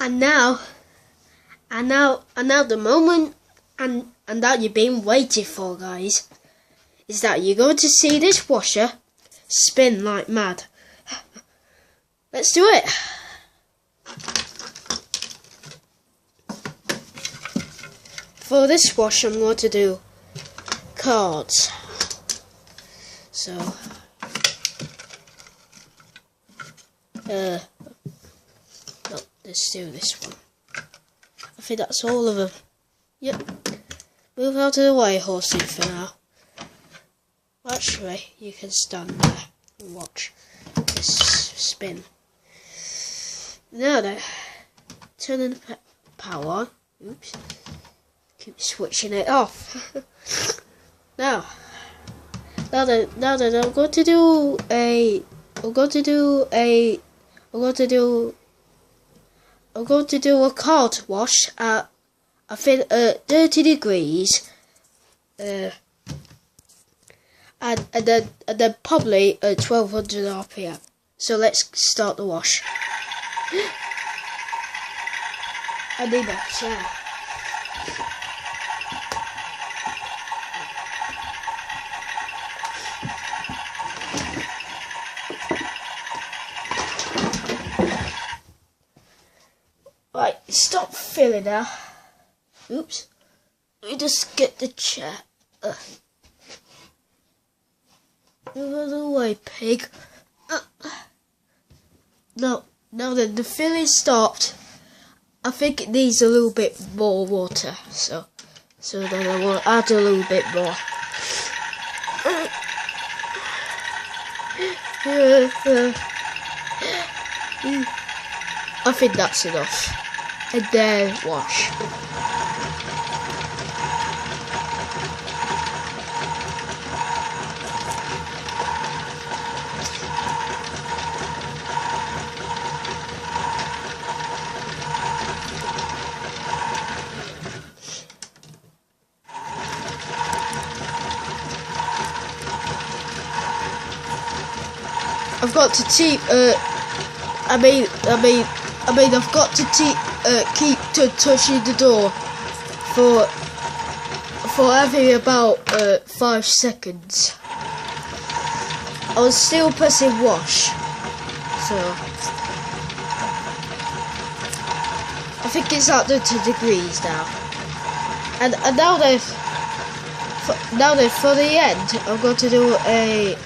And now the moment and that you've been waiting for, guys, is that you're going to see this washer spin like mad. Let's do it. For this wash, I'm going to do cards. So, no, let's do this one. I think that's all of them. Yep. Move out of the way, horsey, for now. Actually, you can stand there and watch this spin. Now then, turning the power on. Oops. Keep switching it off. Now then, I'm going to do a card wash at, I think, 30 degrees, and then probably at 1200 RPM. So let's start the wash. I need that chair. Right, stop filling now. Oops. Let me just get the chair. Move out of the way, pig. Now then, the filling stopped. I think it needs a little bit more water, so then I will add a little bit more. I think that's enough. And then wash. I've got to keep. I've got to keep touching the door for having about 5 seconds. I was still pressing wash, so I think it's at 30 degrees now. And now for the end, I'm going to do an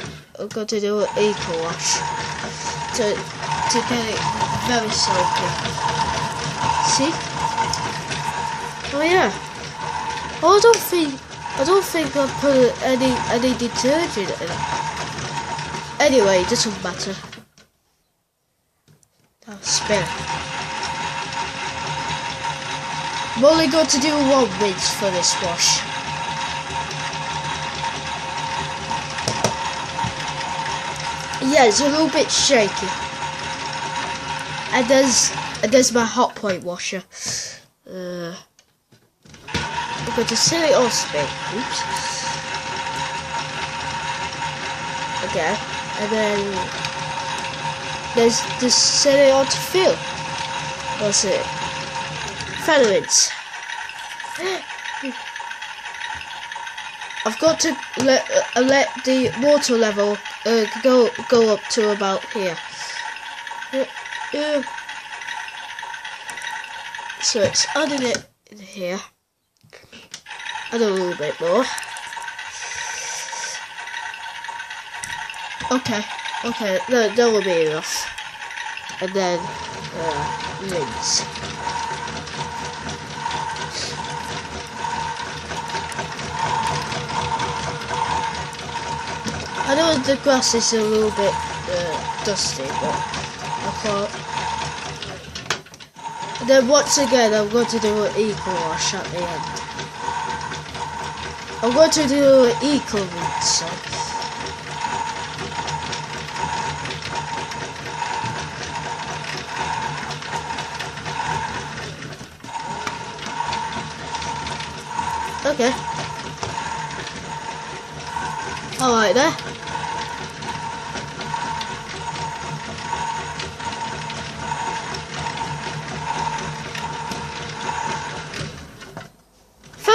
equal wash to get it very soapy. See? Oh yeah. Oh, I don't think I put any detergent in it. Anyway, it doesn't matter. Now spin. I'm only going to do 1 rinse for this wash. Yeah, it's a little bit shaky. And there's my hot point washer. I'm going to set it on spin. Oops. Okay. And then there's set it on to fill. That's it. Featherings. I've got to let the water level go up to about here. So it's adding it in here. Add a little bit more. Okay, that will be enough. And then rinse. I know the grass is a little bit dusty, but I can't. And then once again, I'm going to do an equal wash at the end. I'm going to do an equal rinse. Okay. Alright there.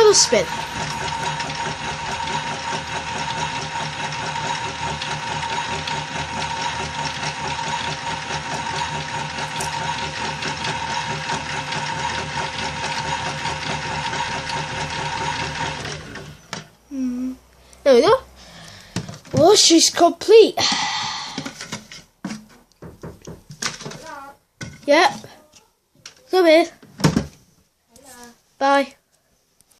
another spin. There we go. Well, she's complete. Yep. Come here. Bye.